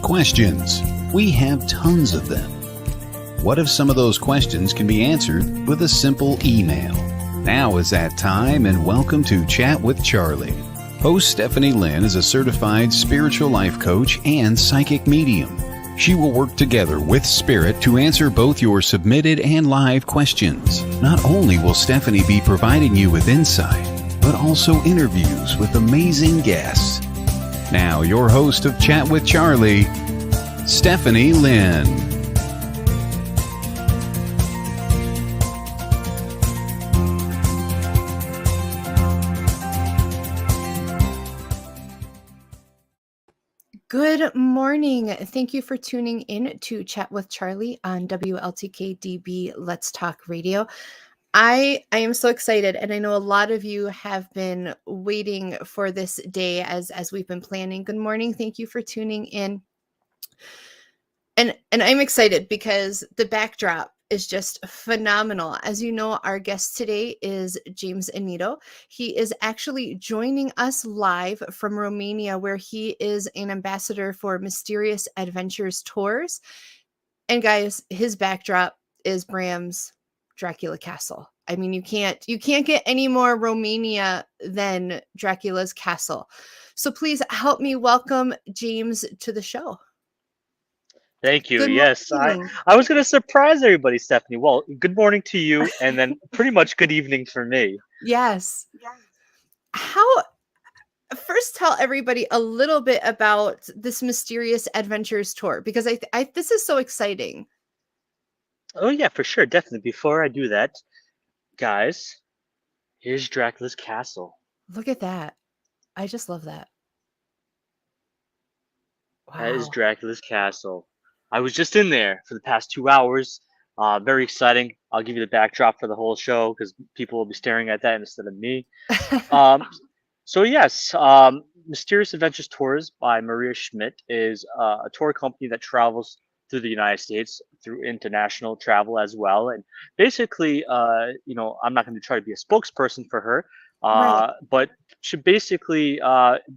Questions. We have tons of them. What if some of those questions can be answered with a simple email? Now is that time, and welcome to Chat with Charlie. Host Stephanie Lynn is a certified spiritual life coach and psychic medium. She will work together with Spirit to answer both your submitted and live questions. Not only will Stephanie be providing you with insight, but also interviews with amazing guests. Now, your host of Chat with Charlie, Stephanie Lynn. Good morning. Thank you for tuning in to Chat with Charlie on WLTK-DB Let's Talk Radio. I am so excited, and I know a lot of you have been waiting for this day as we've been planning. Good morning. Thank you for tuning in. And I'm excited because the backdrop is just phenomenal. As you know, our guest today is James Annitto. He is actually joining us live from Romania, where he is an ambassador for Mysterious Adventures Tours. And guys, his backdrop is Bram's Dracula Castle. I mean, you can't get any more Romania than Dracula's castle. So please help me welcome James to the show. Thank you. Good Yes, morning. I was going to surprise everybody, Stephanie. Well, good morning to you, and then pretty much good evening for me. Yes. First tell everybody a little bit about this Mysterious Adventures Tour, because I this is so exciting. Oh yeah, for sure, definitely. Before I do that, guys, here's Dracula's castle. Look at that. I just love that. That is Wow. Dracula's castle. I was just in there for the past 2 hours. Very exciting. I'll give you the backdrop for the whole show because people will be staring at that instead of me. So yes, Mysterious Adventures Tours by Maria Schmidt is a tour company that travels through the United States, through international travel as well. And basically, I'm not going to try to be a spokesperson for her, Right. but she basically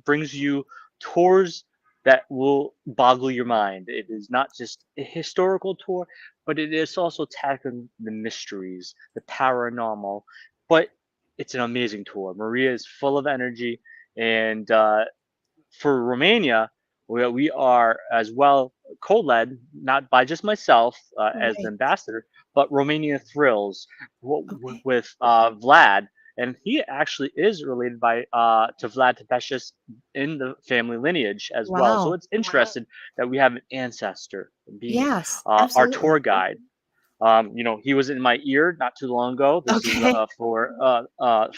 brings you tours that will boggle your mind. It is not just a historical tour, but it is also tackling the mysteries, the paranormal. But it's an amazing tour. Maria is full of energy, and for Romania, we are as well co-led, not by just myself as an Right. ambassador, but Romania Thrills Okay. with Vlad, and he actually is related to Vlad Tepes in the family lineage as well. So Wow. it's interesting that we have an ancestor being Yes, our tour absolutely. guide. He was in my ear not too long ago. This is Okay. for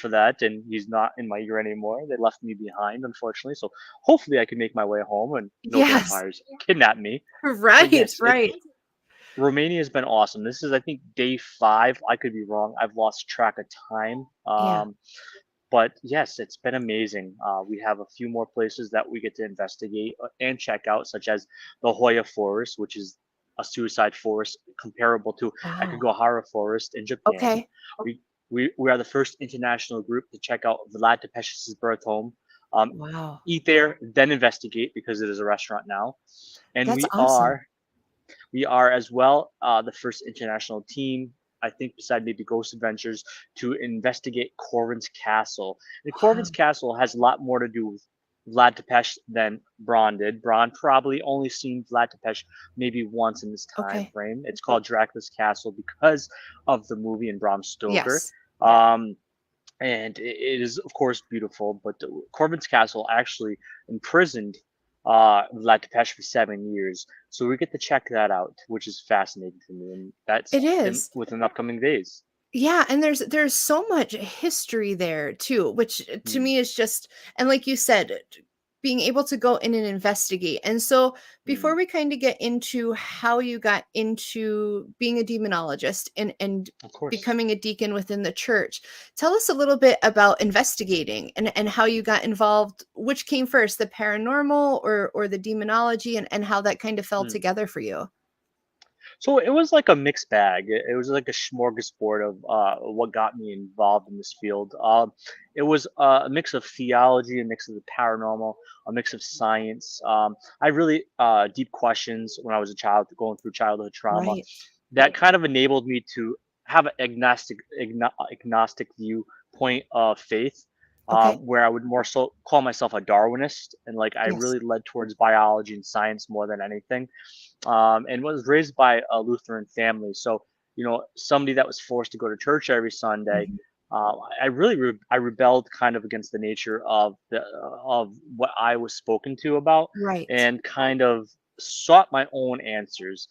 that, and he's not in my ear anymore. They left me behind, unfortunately. So hopefully, I can make my way home and no Yes. vampires kidnap me. But Right. yes, Right. Romania has been awesome. This is, I think, day 5. I could be wrong. I've lost track of time. Yeah. But yes, it's been amazing. We have a few more places that we get to investigate and check out, such as the Hoya Forest, which is a suicide forest comparable to Wow. Akagahara Forest in Japan. Okay. We are the first international group to check out Vlad Tepes' birth home. Wow. Eat there, then investigate because it is a restaurant now. And That's awesome. we are as well the first international team, I think, beside maybe Ghost Adventures, to investigate Corvin's Castle. And Corvin's Wow. Castle has a lot more to do with Vlad Tepes than Braun did. Braun probably only seen Vlad Tepes maybe once in this time Okay. frame. It's called Dracula's Castle because of the movie and Bram Stoker. Yes. And it is, of course, beautiful. But Corvin's Castle actually imprisoned Vlad Tepes for 7 years. So we get to check that out, which is fascinating to me. And that's It is. within upcoming days. Yeah, and there's so much history there too, which to Mm, me is just, and like you said, being able to go in and investigate. And so before mm, we kind of get into how you got into being a demonologist and of course. becoming a deacon within the church, tell us a little bit about investigating and how you got involved, which came first, the paranormal or the demonology, and how that kind of fell Mm. together for you. So it was like a mixed bag. It was like a smorgasbord of what got me involved in this field. It was a mix of theology, a mix of the paranormal, a mix of science. I really deep questions when I was a child, going through childhood trauma, Right. that kind of enabled me to have an agnostic viewpoint of faith, Okay. where I would more so call myself a Darwinist, and like I Yes. really led towards biology and science more than anything, and was raised by a Lutheran family. So, somebody that was forced to go to church every Sunday. Mhm. I rebelled kind of against the nature of what I was spoken to about, Right. and kind of sought my own answers.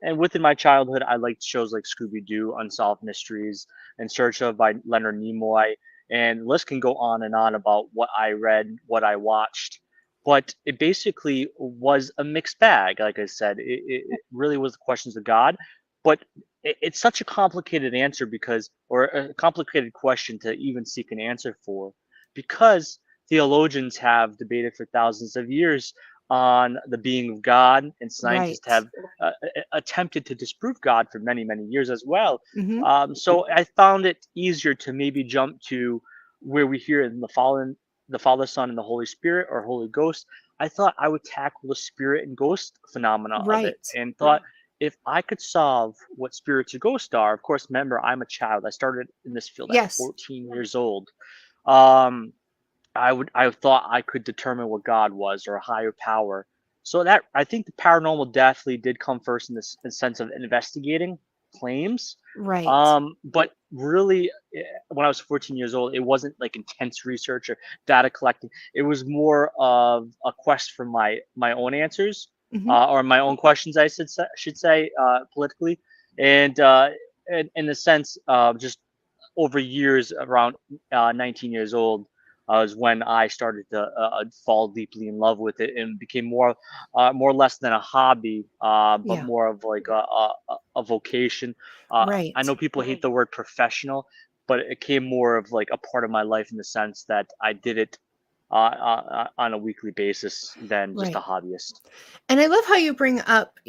And within my childhood, I liked shows like Scooby Doo, Unsolved Mysteries, In Search of by Leonard Nimoy, and the list can go on and on about what I read, what I watched, but it basically was a mixed bag. Like I said, it really was the questions of God, but it's such a complicated answer because, or a complicated question to even seek an answer for, because theologians have debated for thousands of years on the being of God, and scientists Right. have attempted to disprove God for many, many years as well. Hmm. So I found it easier to maybe jump to where we hear in the Father, Son, and the Holy Spirit, or Holy Ghost. I thought I would tackle the spirit and ghost phenomena of it, Right. and thought if I could solve what spirits or ghosts are. Of course, remember, I'm a child. I started in this field at Yes. 14 years old. Um, I thought I could determine what God was, or a higher power. So that, I think the paranormal definitely did come first in this in sense of investigating claims. Right. But really, when I was 14 years old, it wasn't like intense research or data collecting. It was more of a quest for my own answers, Hmm. or my own questions, I should say, politically, and in the sense of just over years, around 19 years old, is when I started to fall deeply in love with it, and became more or less than a hobby, but Yeah. more of like a vocation. I Right. know people hate the word professional, but it came more of like a part of my life in the sense that I did it on a weekly basis than just a Right. hobbyist. And I love how you bring up,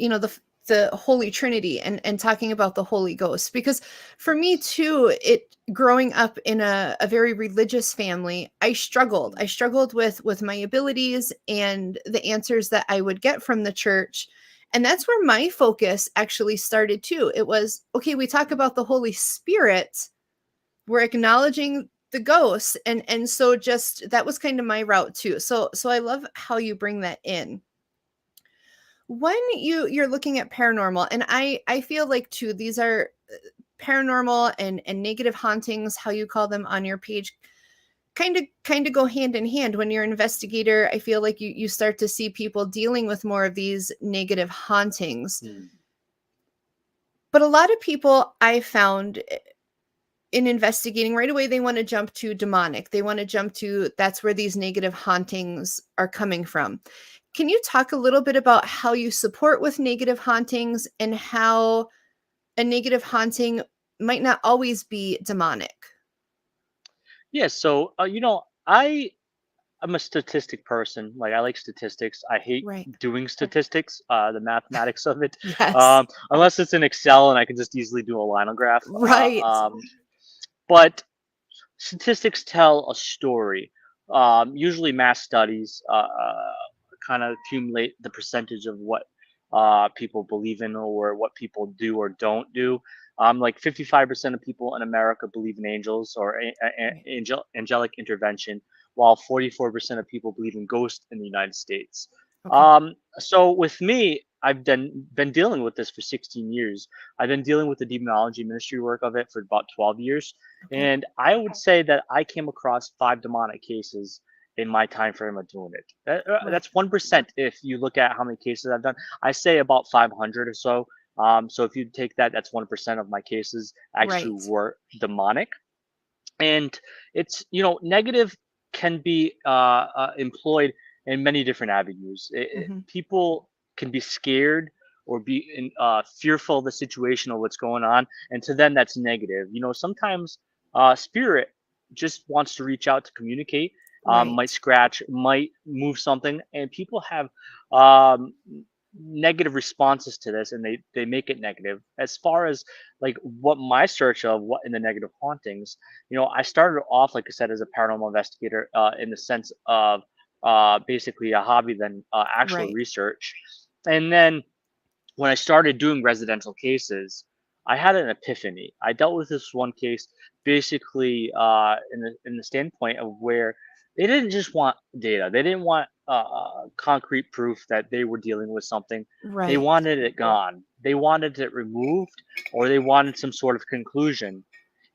the Holy Trinity and talking about the Holy Ghost, because for me too, it growing up in a very religious family, I struggled. I struggled with my abilities and the answers that I would get from the church. And that's where my focus actually started too. It was, okay, we talk about the Holy Spirit, we're acknowledging the ghosts, and so just that was kind of my route too. So I love how you bring that in when you're looking at paranormal. And I feel like too, these are paranormal and negative hauntings, how you call them on your page, kind of go hand in hand. When you're an investigator, I feel like you start to see people dealing with more of these negative hauntings. Mm. But a lot of people I found in investigating, right away they want to jump to demonic, they want to jump to, that's where these negative hauntings are coming from. Can you talk a little bit about how you support with negative hauntings, and how a negative haunting might not always be demonic? Yeah, so I'm a statistic person. Like, I like statistics. I hate Right. doing statistics, the mathematics of it, Yes. unless it's in Excel and I can just easily do a line graph. Right. But statistics tell a story. Usually, mass studies kind of accumulate the percentage of what people believe in, or what people do or don't do. Like 55% of people in America believe in angels, or Right. angelic intervention, while 44% of people believe in ghosts in the United States. Okay. So with me, I've been dealing with this for 16 years. I've been dealing with the demonology ministry work of it for about 12 years. Okay. And I would say that I came across 5 demonic cases in my time frame of doing it. Right. That's 1% if you look at how many cases I've done. I say about 500 or so. So if you take that, that's 1% of my cases actually Right. were demonic. And it's, negative can be employed in many different avenues. Hmm. People can be scared, or be fearful of the situation or what's going on, and to them that's negative. Sometimes spirit just wants to reach out to communicate, might Right. scratch, might move something, and people have um, negative responses to this, and they make it negative. As far as like what my search of what in the negative hauntings, I started off, like I said, as a paranormal investigator, in the sense of basically a hobby, then actual Right. research. And then when I started doing residential cases, I had an epiphany. I dealt with this one case basically in the standpoint of where they didn't just want data. They didn't want concrete proof that they were dealing with something. They Right. wanted it gone. They wanted it removed, or they wanted some sort of conclusion.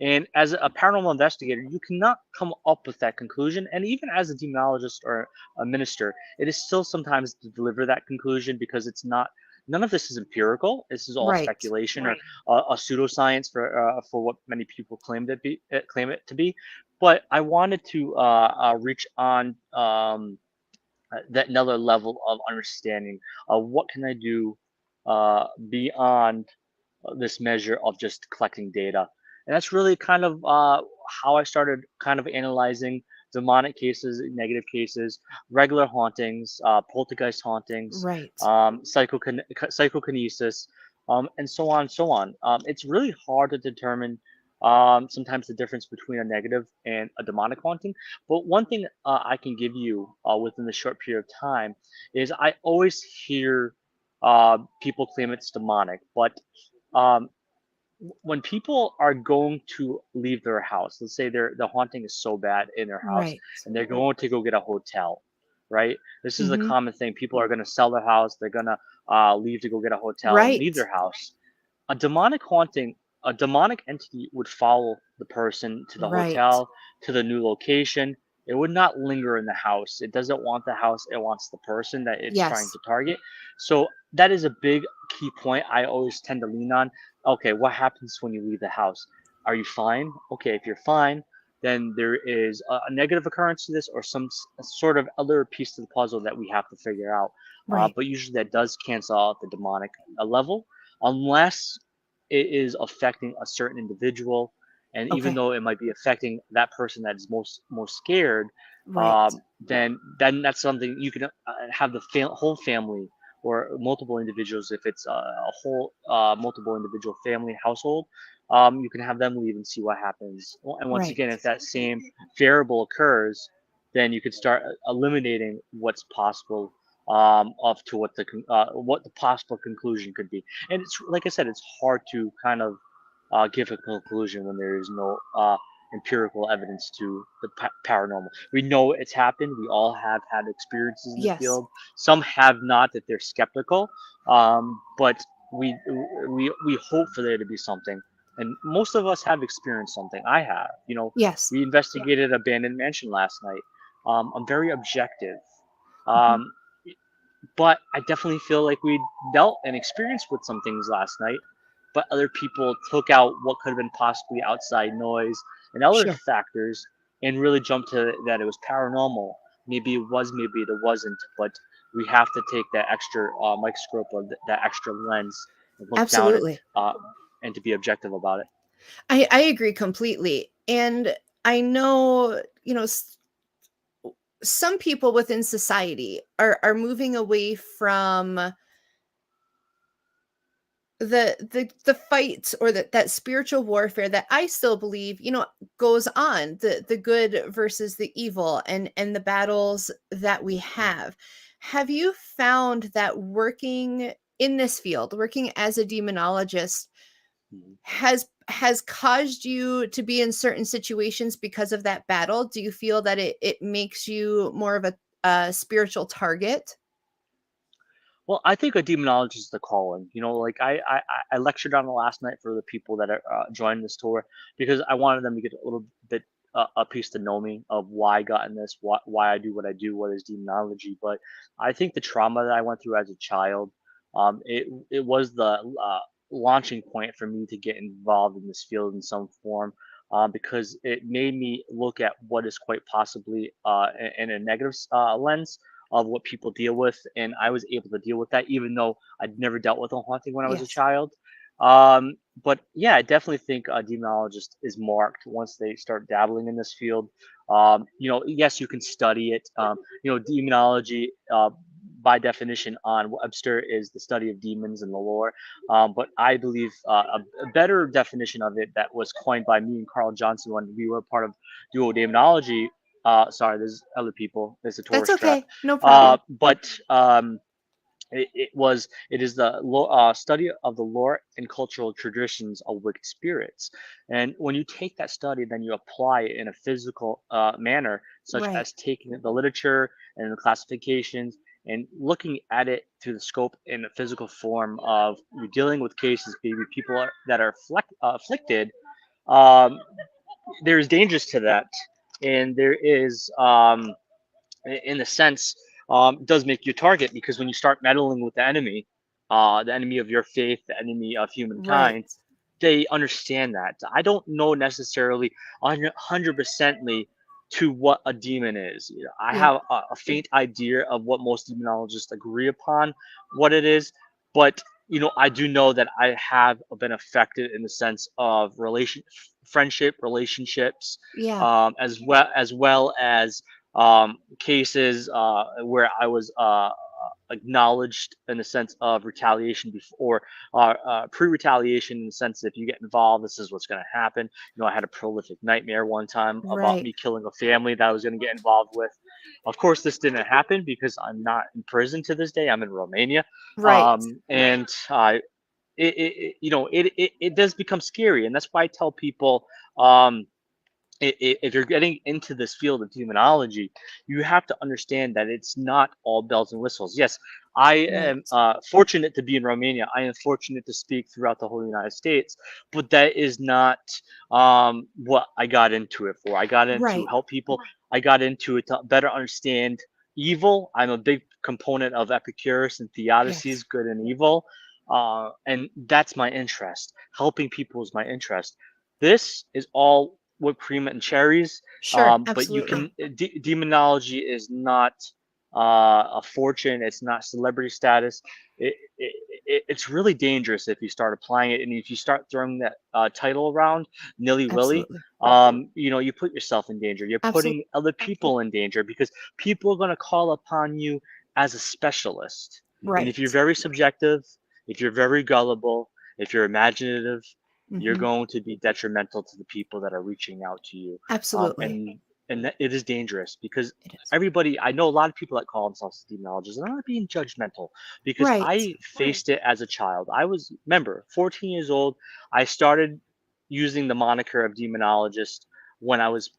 And as a paranormal investigator, you cannot come up with that conclusion. And even as a demonologist or a minister, it is still sometimes to deliver that conclusion, because it's not, none of this is empirical. This is all Right. speculation, or a pseudoscience for what many people claim it to be. But I wanted to reach on that another level of understanding of what can I do beyond this measure of just collecting data. And that's really kind of how I started kind of analyzing demonic cases, negative cases, regular hauntings, poltergeist hauntings, Right. psychokinesis, and so on and so on. It's really hard to determine sometimes the difference between a negative and a demonic haunting. But one thing I can give you within the short period of time is I always hear people claim it's demonic, but um, when people are going to leave their house, let's say the haunting is so bad in their house, Right. and they're going to go get a hotel, right? This is a Mm-hmm. common thing. People are going to sell their house. They're going to leave to go get a hotel and leave Right. their house. A demonic haunting, a demonic entity would follow the person to the Right. hotel, to the new location. It would not linger in the house. It doesn't want the house. It wants the person that it's trying Yes. to target. So that is a big key point I always tend to lean on. Okay, what happens when you leave the house? Are you fine? Okay, if you're fine, then there is a negative occurrence to this, or some sort of other piece to the puzzle that we have to figure out. Right. But usually that does cancel out the demonic level, unless it is affecting a certain individual. And even Okay. though it might be affecting that person that is most scared, Right. then that's something you can have the whole family, or multiple individuals. If it's a whole multiple individual family household, you can have them leave and see what happens. And once Right. again, if that same variable occurs, then you could start eliminating what's possible, of to what the possible conclusion could be. And it's, like I said, it's hard to kind of give a conclusion when there is no empirical evidence to the paranormal. We know it's happened. We all have had experiences in the Yes. field. Some have not, that they're skeptical, but we hope for there to be something. And most of us have experienced something. I have. Yes. We investigated an abandoned mansion last night. I'm very objective. Hmm. Um, but I definitely feel like we dealt and experienced with some things last night, but other people took out what could have been possibly outside noise and other Sure. factors, and really jumped to that it was paranormal. Maybe it was, maybe it wasn't, but we have to take that extra microscope, or that extra lens, and look down it, Absolutely. and to be objective about it. I agree completely. And I know, some people within society are moving away from the fight, or that spiritual warfare that I still believe, goes on, the good versus the evil, and the battles that we have you found that working in this field, working as a demonologist, Mhm. has caused you to be in certain situations because of that battle? Do you feel that it makes you more of a spiritual target? Well, I think a demonologist is the calling. Like I lectured on it last night for the people that are joining this tour, because I wanted them to get a little bit a piece to know me, of why I got in this, why I do what I do, what is demonology. But I think the trauma that I went through as a child, it was the launching point for me to get involved in this field in some form. Because it made me look at what is quite possibly in a negative lens of what people deal with, and I was able to deal with that, even though I'd never dealt with a haunting when I was a Yes. child. But yeah, I definitely think a demonologist is marked once they start dabbling in this field. Yes, you can study it. Demonology. by definition on Webster is the study of demons and the lore. But I believe a better definition of it that was coined by me and Carl Johnson when we were part of Duo Demonology. Sorry, there's other people. There's a That's tourist trap. okay. No problem. But it is the study of the lore and cultural traditions of wicked spirits. And when you take that study, then you apply it in a physical manner, such Right. as taking the literature and the classifications and looking at it through the scope in a physical form of you're dealing with cases, maybe people that are afflicted. Um, there's dangers to that, and there is in a sense, does make you a target, because when you start meddling with the enemy of your faith, the enemy of Right. humankind, they understand that. I don't know necessarily 100%ly to what a demon is. You know, I Yeah. have a faint idea of what most demonologists agree upon what it is, but I do know that I have been affected in the sense of friendship, relationships, Yeah. as well as cases where I was acknowledged in the sense of retaliation before, pre-retaliation, in the sense that if you get involved, this is what's going to happen. I had a prolific nightmare one time about Right. me killing a family that I was going to get involved with. Of course, this didn't happen because I'm not in prison to this day. I'm in Romania, Right. and it does become scary, and that's why I tell people. If you're getting into this field of demonology, you have to understand that it's not all bells and whistles. Yes, I Right. am fortunate to be in Romania. I am fortunate to speak throughout the whole United States, but that is not what I got into it for. I got in to Right. help people. I got into it to better understand evil. I'm a big component of Epicurus and Yes. Theodicies, good and evil, and that's my interest. Helping people is my interest. This is all whipped cream and cherries. Sure. But you Absolutely. can demonology is not a fortune. It's not celebrity status. It's really dangerous if you start applying it, and if you start throwing that title around nilly willy. Absolutely. You put yourself in danger. You're Absolutely. putting other people in danger, because people are going to call upon you as a specialist. And if you're Right. very subjective, if you're very gullible, if you're imaginative, you're Hmm. going to be detrimental to the people that are reaching out to you. Absolutely. And it is dangerous, because It is. I know a lot of people that call themselves demonologists, and I'm not being judgmental, because Right. I faced it as a child. Remember, 14 years old. I started using the moniker of demonologist when I was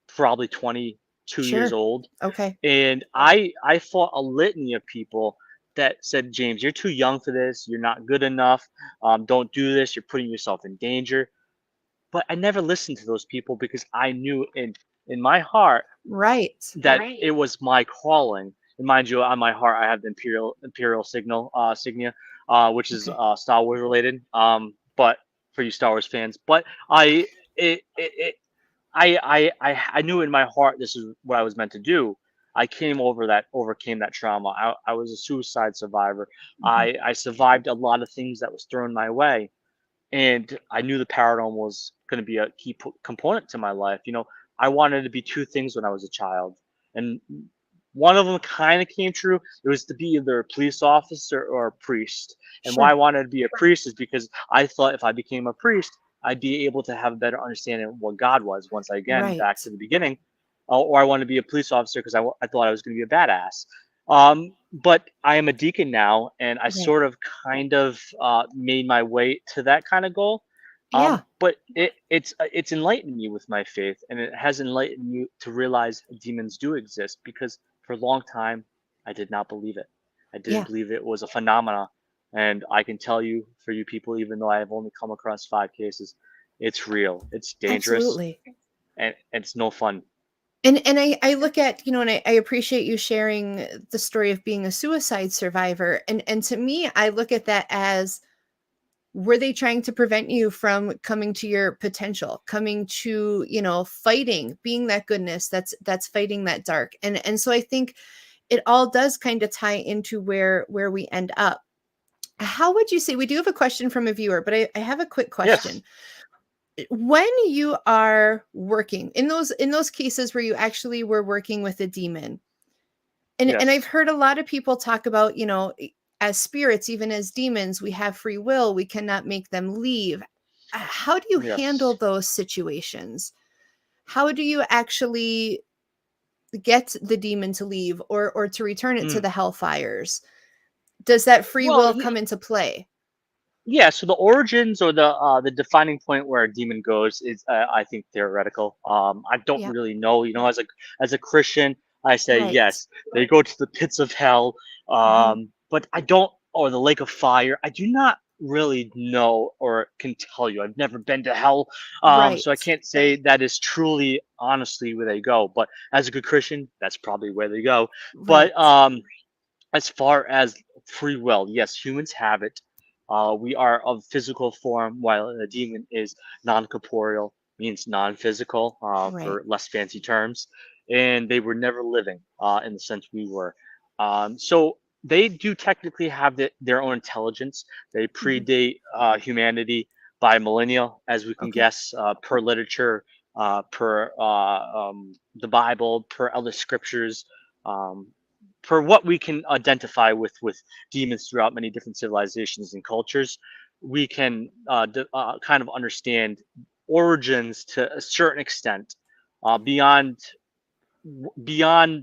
probably 22 years Sure. old, Okay. and I fought a litany of people that said, James, you're too young for this. You're not good enough. Don't do this. You're putting yourself in danger. But I never listened to those people, because I knew in my heart Right. that it was my calling. And mind you, on my heart, I have the imperial signia, which is Okay. Star Wars related. But for you Star Wars fans, but I it I knew in my heart this is what I was meant to do. I overcame that trauma. I was a suicide survivor. Hmm. I survived a lot of things that was thrown my way, and I knew the paranormal was going to be a key component to my life. I wanted to be two things when I was a child, and one of them kind of came true. It was to be either a police officer or a priest. And why I Sure. wanted to be a priest is because I thought if I became a priest, I'd be able to have a better understanding of what God was. Once again, back Right. to the beginning, or I wanted to be a police officer because I thought I was going to be a badass. But I am a deacon now, and I Right. sort of kind of made my way to that kind of goal. Yeah. But it's enlightened me with my faith, and it has enlightened me to realize demons do exist, because for a long time I did not believe it. I didn't Yeah. believe it was a phenomena, and I can tell you, for you people, even though I have only come across 5 cases, it's real. It's dangerous, Absolutely. and it's no fun. And I look at, and I appreciate you sharing the story of being a suicide survivor. And to me, I look at that as, were they trying to prevent you from coming to your potential, coming to, fighting, being that goodness that's fighting that dark? And so I think it all does kind of tie into where we end up. How would you say, we do have a question from a viewer, but I have a quick Yes. question. When you are working in those cases where you actually were working with a demon, And I've Yes. heard a lot of people talk about, as spirits, even as demons, we have free will. We cannot make them leave. How do you handle Yes. those situations? How do you actually get the demon to leave, or to return it to Mm. the hellfires? Does that free Well, will come into play? yeah, so the origins or the defining point where a demon goes is, I think, theoretical. I don't Yep. really know. As a Christian, I say Right. yes, they go to the pits of hell. Hmm. But I don't, or the lake of fire. I do not really know or can tell you. I've never been to hell, so I Right. can't say that is truly, honestly, where they go. But as a good Christian, that's probably where they go. But Right. as far as free will, yes, humans have it. We are of physical form, while a demon is non-corporeal, means non-physical, Right. for less fancy terms, and they were never living, in the sense we were. So they do technically have their own intelligence. They Hmm. predate humanity by millennia, as we can Okay. guess, per literature, per the Bible, per other scriptures. Um, for what we can identify with demons throughout many different civilizations and cultures, we can kind of understand origins to a certain extent, beyond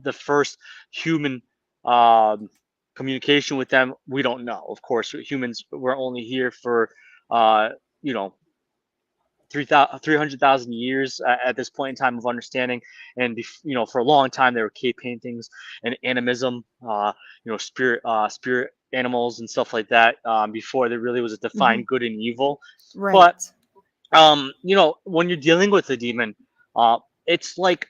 the first human um, communication with them. We don't know. Of course, humans, we're only here for uh, you know 300,000 years at this point in time of understanding. And for a long time there were cave paintings and animism, spirit animals and stuff like that, before there really was a Hmm. defined good and evil. But Right. when you're dealing with a demon, it's like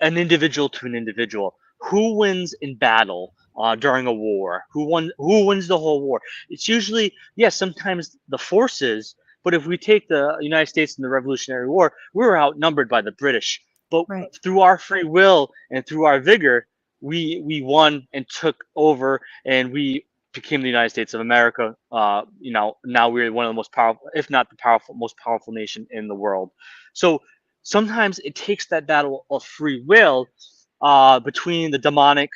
an individual to an individual. Who wins in battle during a war? Who wins the whole war? It's usually, yes, sometimes the forces. But if we take the United States in the Revolutionary War, we were outnumbered by the British. But Right. through our free will and through our vigor, we won and took over, and we became the United States of America. Now we're one of the most powerful, if not the most powerful nation in the world. So sometimes it takes that battle of free will, between the demonic,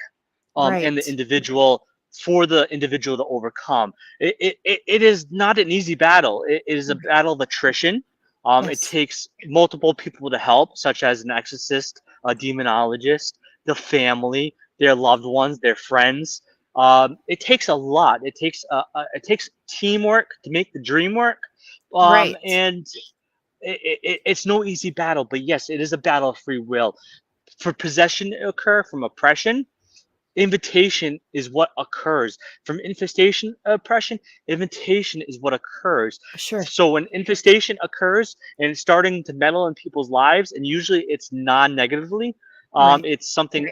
and the Right. individual, for the individual to overcome. It is not an easy battle. It is a Right. battle of attrition. It Yes. takes multiple people to help, such as an exorcist, a demonologist, the family, their loved ones, their friends. It takes a lot. It takes teamwork to make the dream work, Right. and it's no easy battle. But yes, it is a battle of free will. For possession to occur from oppression, invitation is what occurs. From infestation, oppression, invitation is what occurs. Sure. So when infestation occurs and it's starting to meddle in people's lives, and usually it's non-negatively, Right. it's something,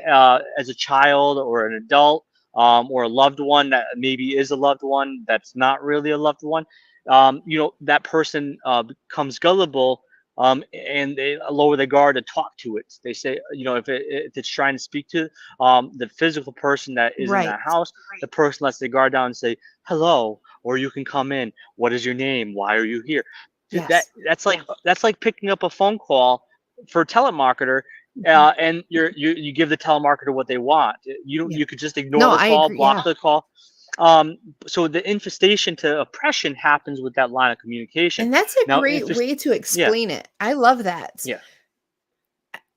as a child or an adult, or a loved one that maybe is a loved one that's not really a loved one. That person becomes gullible, and they lower their guard to talk to it. They say, if it's trying to speak to the physical person that is in Right. that house, the person lets their guard down and say hello, or you can come in. What is your name? Why are you here? Yes. That's like picking up a phone call for a telemarketer, Hmm. and you give the telemarketer what they want. Yeah. You could just ignore No, the I call, agree. block Yeah. the call. So the infestation to oppression happens with that line of communication. And that's a Now, great way to yeah, explain it. I love that. yeah.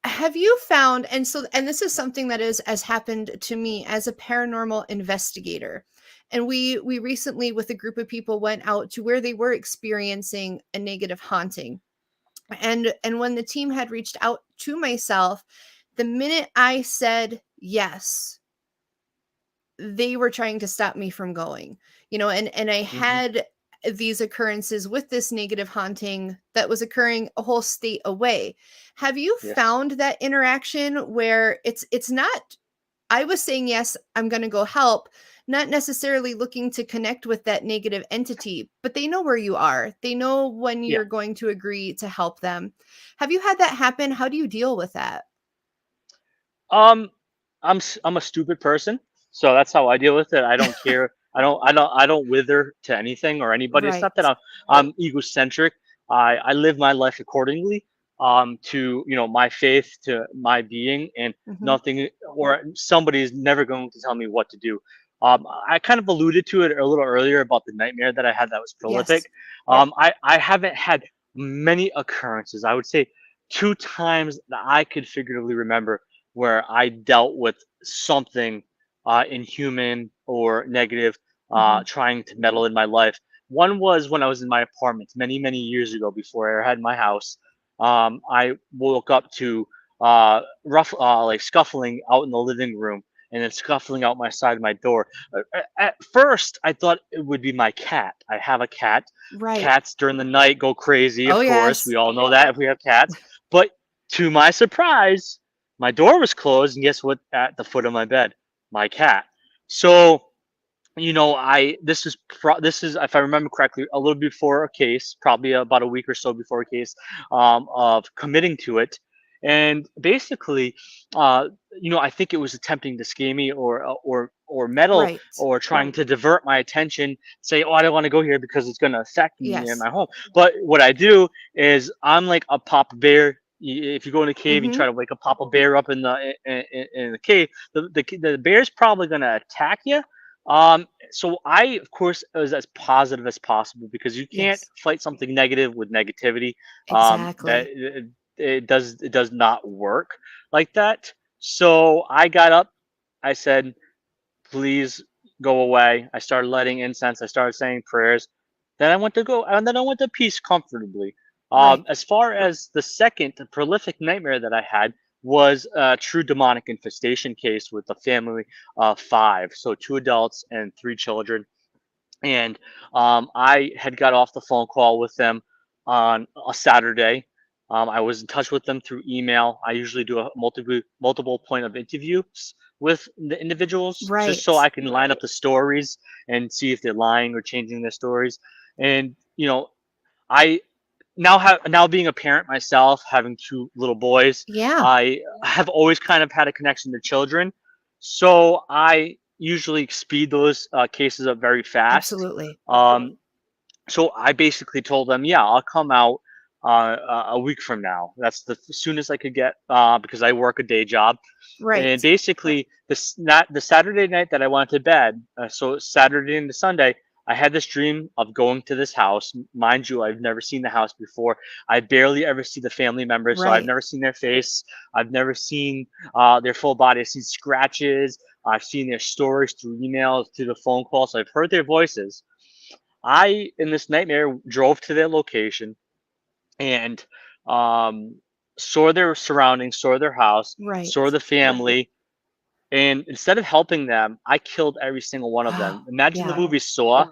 Have you found, and this is something that has happened to me as a paranormal investigator. And we recently, with a group of people, went out to where they were experiencing a negative haunting. And when the team had reached out to myself, the minute I said yes, they were trying to stop me from going. And I Hmm. had these occurrences with this negative haunting that was occurring a whole state away. Have you Yes. found that interaction where it's not, I was saying yes, I'm going to go help, not necessarily looking to connect with that negative entity, but they know where you are, they know when Yeah. you're going to agree to help them? Have you had that happen? How do you deal with that? Um, I'm a stupid person, so that's how I deal with it. I don't care. I don't wither to anything or anybody. It's not that Right. I'm egocentric. I live my life accordingly. to my faith, to my being, and Hmm. nothing or somebody is never going to tell me what to do. I kind of alluded to it a little earlier about the nightmare that I had that was prolific. Yes. I haven't had many occurrences. I would say two times that I could figuratively remember where I dealt with something inhuman or negative, Hmm. trying to meddle in my life. One was when I was in my apartment many, many years ago before I had my house. I woke up to rough, like scuffling out in the living room and then scuffling out my side of my door. At first, I thought it would be my cat. I have a cat. Right. Cats during the night go crazy, Oh, of course. yes. We all know that if we have cats. But to my surprise, my door was closed, and guess what? At the foot of my bed, my cat. So I this is, if I remember correctly, a little before a case, probably about a week or so before a case, of committing to it, and basically, I think it was attempting to scare me or meddle Right. or trying to divert my attention, say, oh, I don't want to go here because it's going to affect me and Yes. my home. But what I do is I'm like a papa bear. If you go in a cave and Hmm. try to wake a papa bear up in the cave, the bear's probably going to attack you. So I, of course, was as positive as possible because you can't Yes. fight something negative with negativity. That Exactly. it does not work like that. So I got up. I said, "Please go away." I started lighting incense. I started saying prayers. Then I went to peace comfortably. Right. As far as the second prolific nightmare that I had was a true demonic infestation case with a family of five, so two adults and three children. And I had got off the phone call with them on a Saturday. I was in touch with them through email. I usually do a multiple point of interviews with the individuals just so Right. I can line up the stories and see if they're lying or changing their stories. And I now being a parent myself, having two little boys, Yeah. I have always kind of had a connection to children, so I usually speed those cases up very fast. Absolutely. Um, so I basically told them, yeah, I'll come out a week from now. That's the soonest I could get because I work a day job. And Right. basically, this not the Saturday night that I went to bed. So Saturday into Sunday, I had this dream of going to this house. Mind you, I've never seen the house before. I barely ever see the family members, so I've Right. never seen their face. I've never seen their full body. I've seen scratches. I've seen their stories through emails, through the phone calls. So I've heard their voices. I, in this nightmare, drove to their location and um, saw their surroundings, saw their house, Right. saw the family, and instead of helping them, I killed every single one of them. Oh, Imagine the yeah. movie Saw.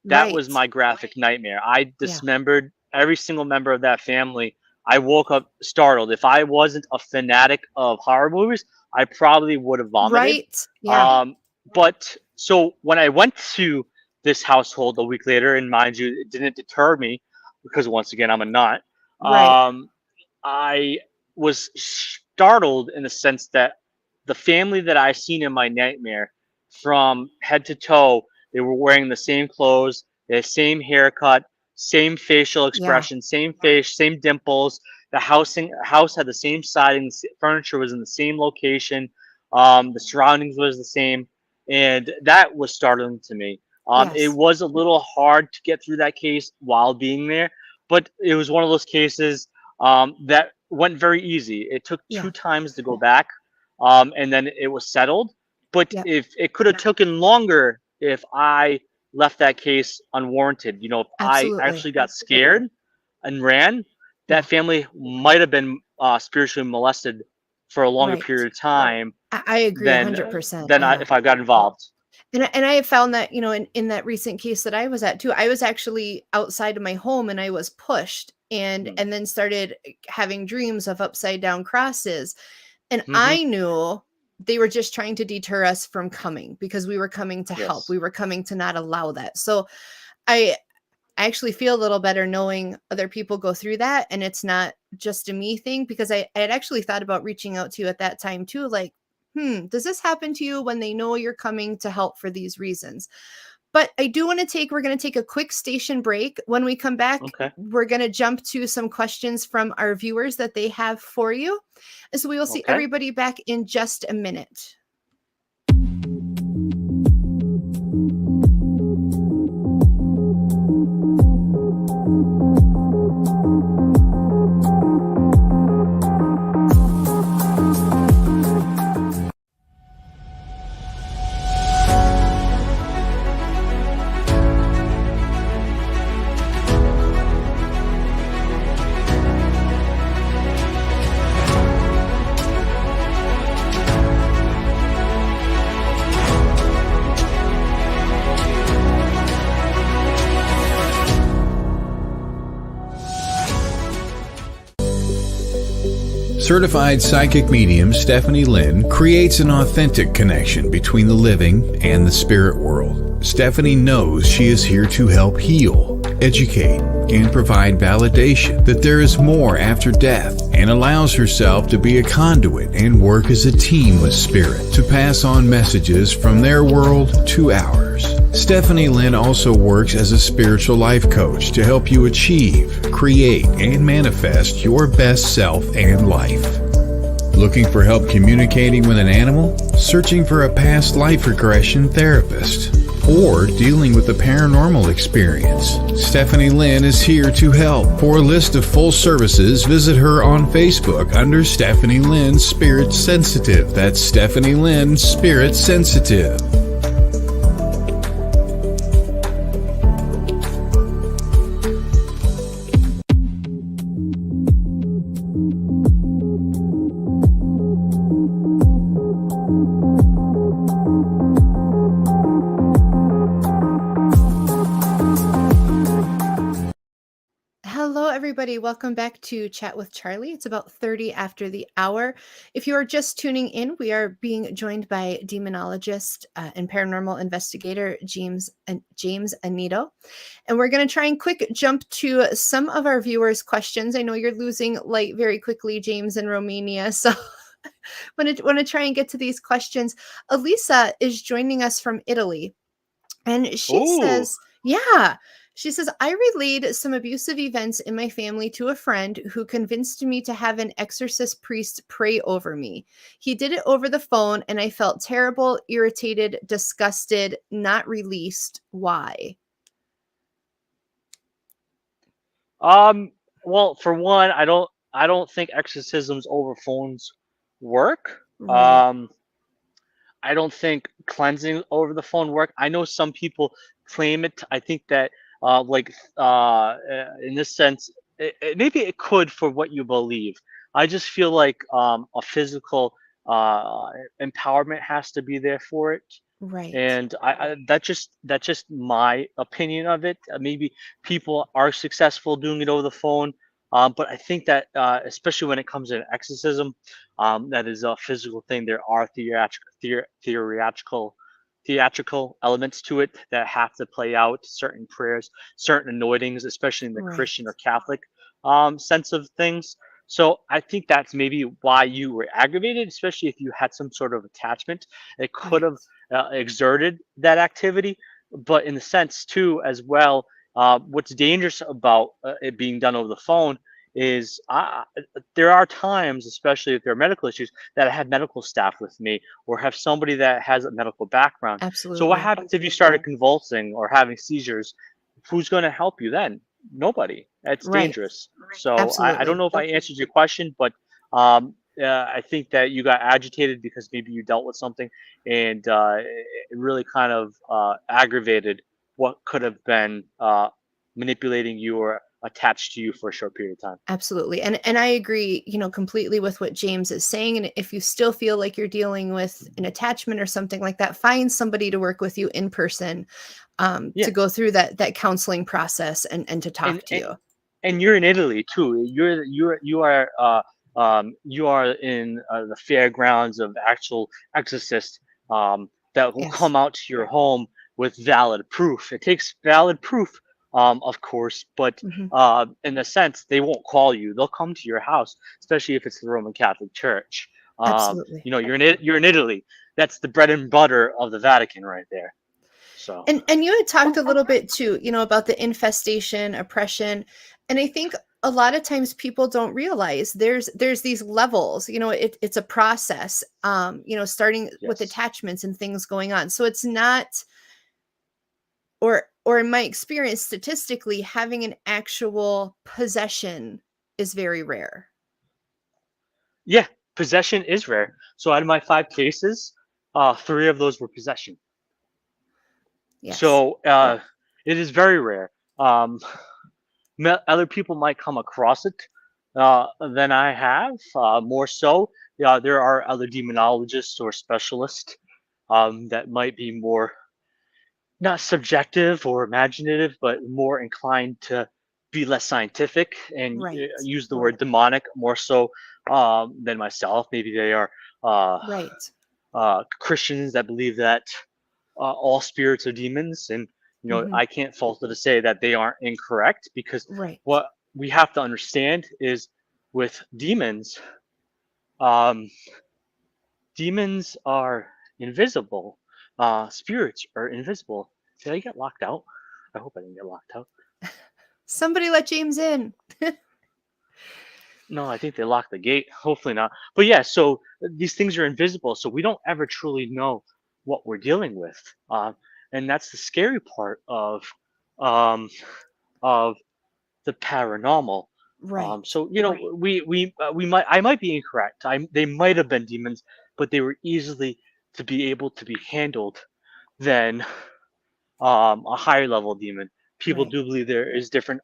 That was Right. my graphic nightmare. I Yeah. dismembered every single member of that family. I woke up startled. If I wasn't a fanatic of horror movies, I probably would have vomited. Right. Yeah. Um, but so when I went to this household a week later, and mind you, it didn't deter me because once again, I'm a nut. Right. Um, I was startled in the sense that the family that I seen in my nightmare, from head to toe, they were wearing the same clothes, the same haircut, same facial Yeah. expression, same face, same dimples. The house had the same siding, the furniture was in the same location, the surroundings was the same, and that was startling to me. It Yes. was a little hard to get through that case while being there, but it was one of those cases that went very easy. It took Yeah. two times to go back, and then it was settled. But Yep. if it could have taken longer if I left that case unwarranted, if I Absolutely. actually got scared and ran, that Yeah. family might have been spiritually molested for a longer Right. period of time I agree than 100%. than Yeah. if I got involved. And I have found that, in that recent case that I was at too, I was actually outside of my home and I was pushed and then started having dreams of upside down crosses. And Mm-hmm. I knew they were just trying to deter us from coming because we were coming to help. Yes. We were coming to not allow that. So I I actually feel a little better knowing other people go through that and it's not just a me thing because I had actually thought about reaching out to you at that time too, like, does this happen to you when they know you're coming to help for these reasons? But I do want to we're going to take a quick station break. When we come back, Okay. we're going to jump to some questions from our viewers that they have for you. And so we will see Okay. everybody back in just a minute. Certified psychic medium Stephanie Lynn creates an authentic connection between the living and the spirit world. Stephanie knows she is here to help heal, educate, and provide validation that there is more after death, and allows herself to be a conduit and work as a team with spirit to pass on messages from their world to ours. Stephanie Lynn also works as a spiritual life coach to help you achieve, create, and manifest your best self and life. Looking for help communicating with an animal? Searching for a past life regression therapist? Or dealing with a paranormal experience? Stephanie Lynn is here to help. For a list of full services, visit her on Facebook under Stephanie Lynn Spirit Sensitive. That's Stephanie Lynn Spirit Sensitive. Everybody, welcome back to Chat with Charlie. It's about 30 after the hour. If you are just tuning in, we are being joined by demonologist and paranormal investigator James Annitto. And we're going to try and quick jump to some of our viewers' questions. I know you're losing light very quickly, James, in Romania. So want to try and get to these questions. Elisa is joining us from Italy. And she says, yeah. She says, I relayed some abusive events in my family to a friend who convinced me to have an exorcist priest pray over me. He did it over the phone, and I felt terrible, irritated, disgusted, not released. Why? Well, for one, I don't think exorcisms over phones work. Right. I don't think cleansing over the phone work. I know some people claim it. I think that in this sense, maybe it could for what you believe. I just feel like a physical empowerment has to be there for it. Right. And that's just my opinion of it. Maybe people are successful doing it over the phone, but I think that especially when it comes to exorcism, that is a physical thing. There are theatrical elements to it that have to play out, certain prayers, certain anointings, especially in the Christian or Catholic sense of things. So I think that's maybe why you were aggravated, especially if you had some sort of attachment. It could have exerted that activity. But in the sense too, as well, what's dangerous about it being done over the phone is there are times, especially if there are medical issues, that I have medical staff with me or have somebody that has a medical background. Absolutely. So what happens if you started convulsing or having seizures? Who's going to help you then? Nobody. That's dangerous. So I don't know if I answered your question, but I think that you got agitated because maybe you dealt with something, and it really kind of aggravated what could have been manipulating you or attached to you for a short period of time. Absolutely. And I agree, completely with what James is saying. And if you still feel like you're dealing with an attachment or something like that, find somebody to work with you in person to go through that counseling process and to talk to you. And you're in Italy too. You are in the fairgrounds of actual exorcists that will come out to your home with valid proof. It takes valid proof, of course, but in a sense, they won't call you. They'll come to your house, especially if it's the Roman Catholic Church. Absolutely. You're in Italy. That's the bread and butter of the Vatican right there. So And you had talked a little bit too, about the infestation, oppression, and I think a lot of times people don't realize there's these levels. It's a process. Starting with yes. attachments and things going on. So it's not, or in my experience, statistically, having an actual possession is very rare. Yeah, possession is rare. So out of my 5 cases, 3 of those were possession. Yes. So it is very rare. Um, Other people might come across it than I have. More so, yeah, there are other demonologists or specialists that might be more not subjective or imaginative, but more inclined to be less scientific and Right. use the word demonic more so than myself. Maybe they are uh, Right. Christians that believe that all spirits are demons, and Hmm. I can't fault them to say that they aren't incorrect, because Right. what we have to understand is with demons, um, demons are invisible. Spirits are invisible. Did I get locked out? I hope I didn't get locked out. Somebody let James in. No, I think they locked the gate. Hopefully not. But yeah, so these things are invisible, so we don't ever truly know what we're dealing with, and that's the scary part um, of the paranormal. Right. So we might I might be incorrect. They might have been demons, but they were easily to be able to be handled than a higher level demon. People Right. do believe there is different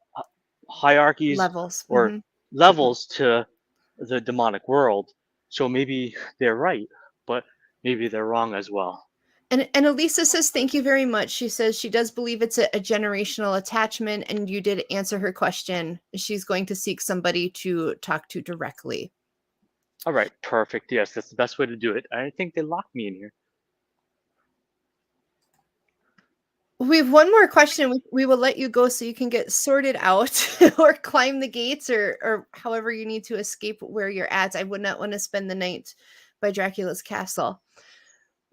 hierarchies Levels. or levels to the demonic world. So maybe they're right, but maybe they're wrong as well. And Elisa says, thank you very much. She says she does believe it's a generational attachment, and you did answer her question. She's going to seek somebody to talk to directly. All right, perfect. Yes, that's the best way to do it. I think they locked me in here. We have one more question. We will let you go so you can get sorted out or climb the gates, or however you need to escape where you're at. I would not want to spend the night by Dracula's castle.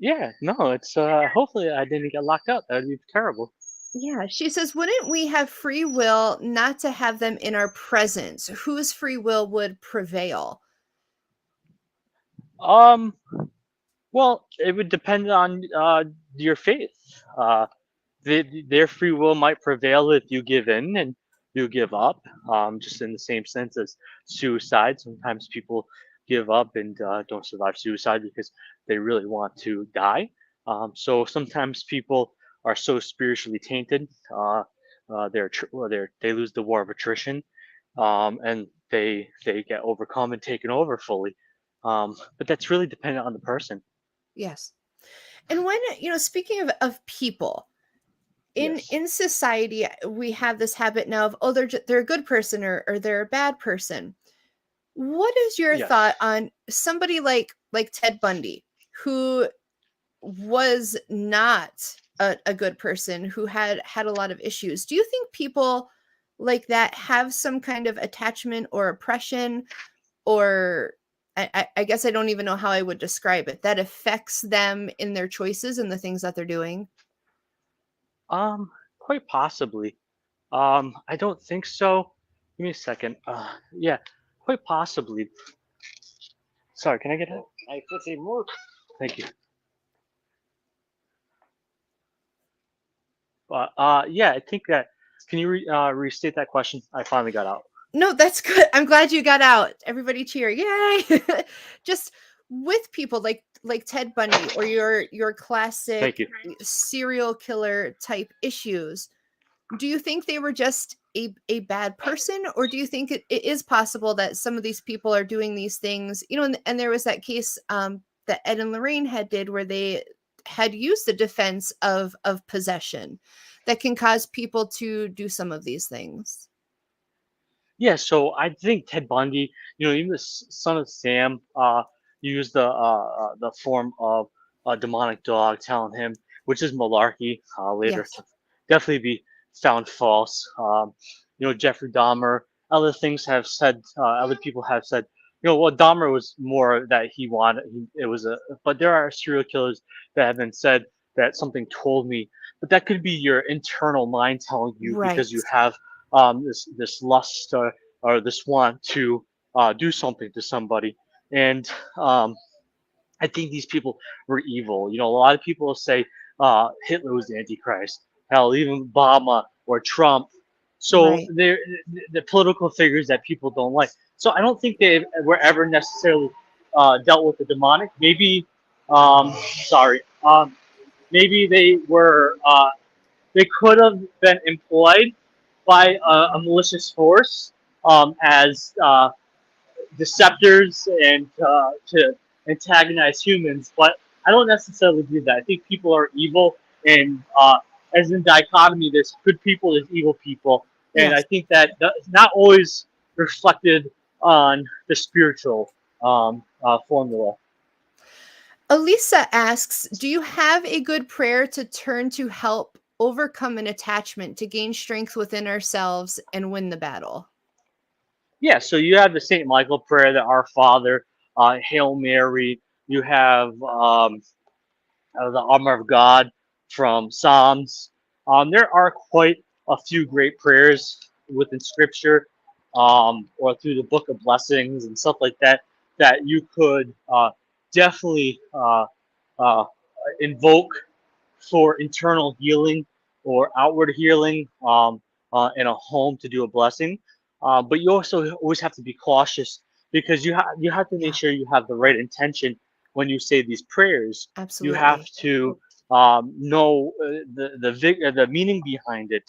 Yeah, no, it's hopefully I didn't get locked out. That would be terrible. Yeah, she says, wouldn't we have free will not to have them in our presence? Whose free will would prevail? Um, well, it would depend on your faith. Their free will might prevail if you give in and you give up. Just in the same sense as suicide. Sometimes people give up and don't survive suicide because they really want to die. So sometimes people are so spiritually tainted, they lose the war of attrition, and they get overcome and taken over fully. But that's really dependent on the person. Yes. And when, speaking of people, Yes. in society, we have this habit now of, oh, they're a good person, or they're a bad person. What is your thought Yes. on somebody like Ted Bundy, who was not a good person, who had a lot of issues? Do you think people like that have some kind of attachment or oppression, or I guess I don't even know how I would describe it, that affects them in their choices and the things that they're doing? Um, Quite possibly. I don't think so. Give me a second. Yeah, quite possibly. Sorry, can I get it? I could say more. Thank you. But yeah, I think that. Can you restate that question? I finally got out. No, that's good. I'm glad you got out. Everybody cheer. Yay. Just with people like Ted Bundy, or your Thank classic you. serial killer type issues, do you think they were just a bad person, or do you think it is possible that some of these people are doing these things, and there was that case that Ed and Lorraine did, where they had used the defense of possession that can cause people to do some of these things? Yeah, so I think Ted Bundy, even the son of Sam, used the form of a demonic dog, telling him, which is malarkey. Later, Yes. definitely be found false. Jeffrey Dahmer, other things have said, other people have said, well, Dahmer was more that he wanted. It was but there are serial killers that have been said that something told me but that could be your internal mind telling you Right. because you have this lust or this want to do something to somebody. And I think these people were evil. A lot of people say Hitler was the Antichrist. Hell, even Obama or Trump. So Right. they're the political figures that people don't like. So I don't think they were ever necessarily dealt with the demonic. Maybe, sorry, maybe they were. They could have been employed by a malicious force as deceptors and to antagonize humans, but I don't necessarily believe that. I think people are evil, and as in dichotomy, there's good people, there's evil people, and I Yes. think that is not always reflected on the spiritual formula. Elisa asks, do you have a good prayer to turn to help overcome an attachment, to gain strength within ourselves and win the battle? Yeah, so you have the Saint Michael prayer, the Our Father, Hail Mary. You have the Armor of God from Psalms. There are quite a few great prayers within Scripture, or through the Book of Blessings and stuff like that, that you could definitely uh, invoke for internal healing or outward healing in a home to do a blessing. But you also always have to be cautious because you have to make Yeah, sure you have the right intention when you say these prayers. You have absolutely. to know the meaning behind it.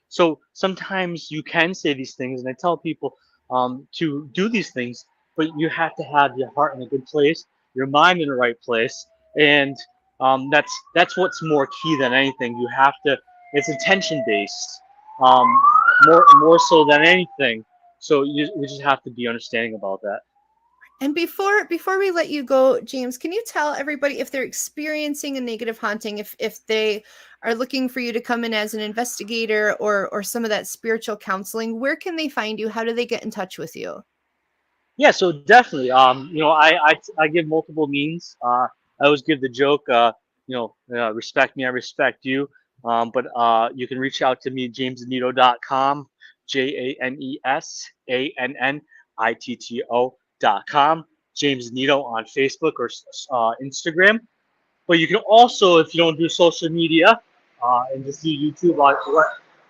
So sometimes you can say these things, and I tell people to do these things, but you have to have your heart in a good place, your mind in the right place, and that's what's more key than anything. You have to. It's intention based, um, more so than anything. So you just have to be understanding about that. And before we let you go, James, can you tell everybody if they're experiencing a negative haunting, if they are looking for you to come in as an investigator or some of that spiritual counseling, where can they find you? How do they get in touch with you? Yeah, so definitely. I give multiple means. I always give the joke. Respect me, I respect you. But you can reach out to me, jamesannitto.com, JamesAnnitto.com, James Annitto on Facebook or Instagram. But you can also, if you don't do social media and just do YouTube on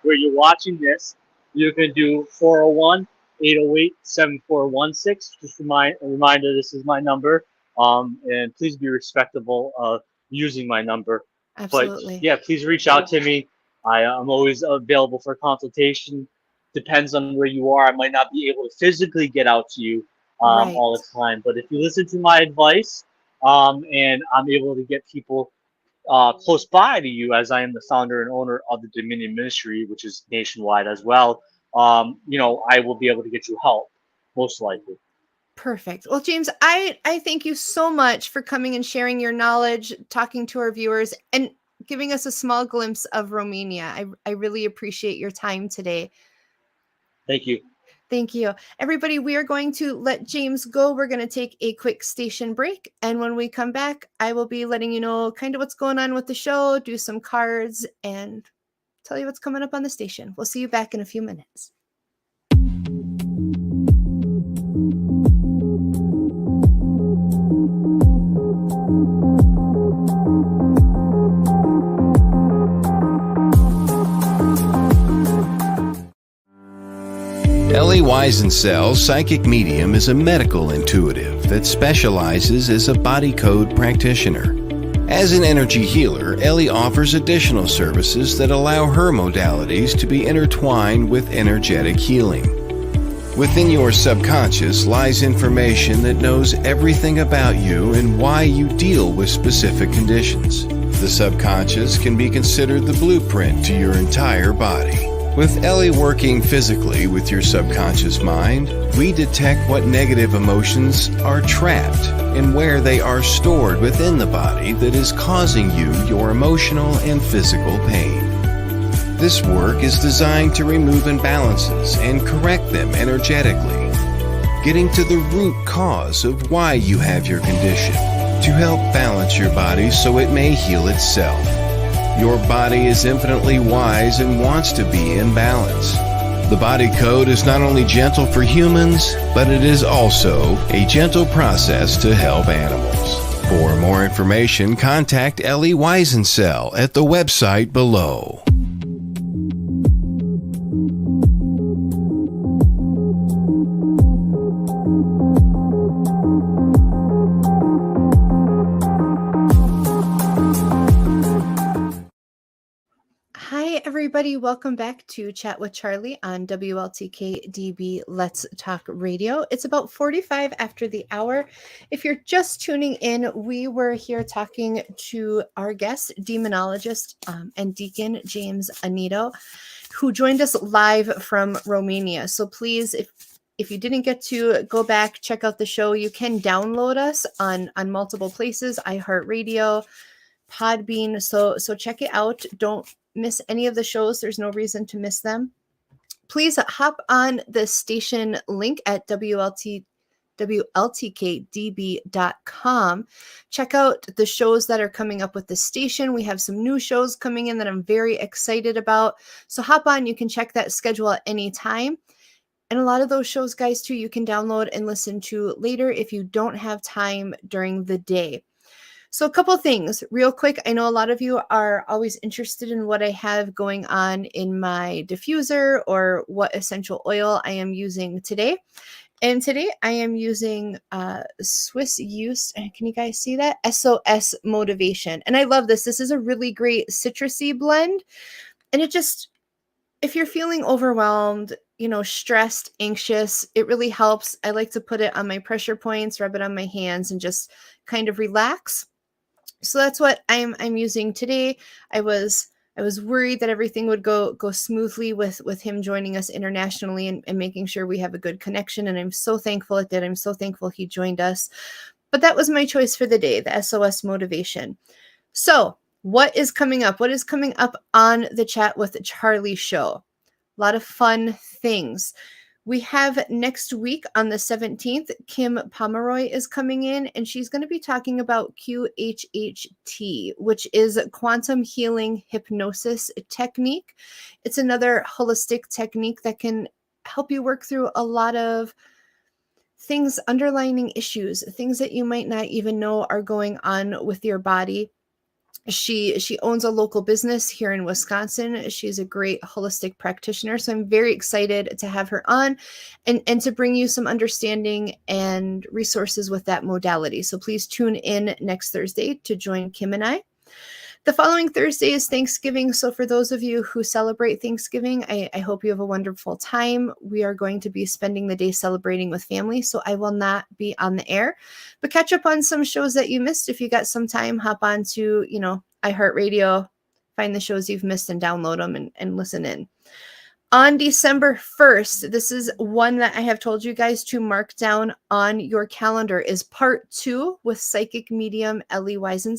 where you're watching this, you can do 401-808-7416. Just a reminder, this is my number. And please be respectable of using my number. But Absolutely. yeah, please reach out to me. I'm always available for consultation. Depends on where you are. I might not be able to physically get out to you Right. all the time. But if you listen to my advice, and I'm able to get people close by to you, as I am the founder and owner of the Dominion Ministry, which is nationwide as well. I will be able to get you help, most likely. Perfect. Well, James, I thank you so much for coming and sharing your knowledge, talking to our viewers, and giving us a small glimpse of Romania. I really appreciate your time today. Thank you. Thank you. Everybody, we are going to let James go. We're going to take a quick station break. And when we come back, I will be letting you know kind of what's going on with the show, do some cards, and tell you what's coming up on the station. We'll see you back in a few minutes. Ellie Weisen psychic medium is a medical intuitive that specializes as a body code practitioner. As an energy healer, Ellie offers additional services that allow her modalities to be intertwined with energetic healing. Within your subconscious lies information that knows everything about you and why you deal with specific conditions. The subconscious can be considered the blueprint to your entire body. With Ellie working physically with your subconscious mind, we detect what negative emotions are trapped and where they are stored within the body that is causing you your emotional and physical pain. This work is designed to remove imbalances and correct them energetically, getting to the root cause of why you have your condition, to help balance your body so it may heal itself. Your body is infinitely wise and wants to be in balance. The body code is not only gentle for humans, but it is also a gentle process to help animals. For more information, contact Ellie Weisen at the website below. Hi, everybody. Welcome back to Chat with Charlie on WLTK-DB Let's Talk Radio. It's about 45 after the hour. If you're just tuning in, we were here talking to our guest, demonologist and deacon James Annitto, who joined us live from Romania. So please, if you didn't get to go back, check out the show. You can download us on multiple places, iHeartRadio, Podbean. So check it out. Don't miss any of the shows. There's no reason to miss them. Please hop on the station link at WLTKDB.com. Check out the shows that are coming up with the station. We have some new shows coming in that I'm very excited about. So hop on. You can check that schedule at any time. And a lot of those shows, guys, too, you can download and listen to later if you don't have time during the day. So a couple things real quick. I know a lot of you are always interested in what I have going on in my diffuser or what essential oil I am using today. And today I am using Swiss Use. Can you guys see that? SOS Motivation. And I love this. This is a really great citrusy blend. And it just, if you're feeling overwhelmed, stressed, anxious, it really helps. I like to put it on my pressure points, rub it on my hands, and just kind of relax. So that's what I'm using today. I was worried that everything would go smoothly with him joining us internationally and making sure we have a good connection. And I'm so thankful it did. I'm so thankful he joined us. But that was my choice for the day, the SOS Motivation. So what is coming up? What is coming up on the Chat with Charlie show? A lot of fun things. We have next week on the 17th, Kim Pomeroy is coming in, and she's going to be talking about QHHT, which is quantum healing hypnosis technique. It's another holistic technique that can help you work through a lot of things, underlying issues, things that you might not even know are going on with your body. She owns a local business here in Wisconsin. She's a great holistic practitioner. So I'm very excited to have her on and to bring you some understanding and resources with that modality. So please tune in next Thursday to join Kim and I. The following Thursday is Thanksgiving. So for those of you who celebrate Thanksgiving, I hope you have a wonderful time. We are going to be spending the day celebrating with family, so I will not be on the air. But catch up on some shows that you missed. If you got some time, hop on to, iHeartRadio, find the shows you've missed and download them and listen in. On December 1st, this is one that I have told you guys to mark down on your calendar, is part 2 with psychic medium Ellie Weisen.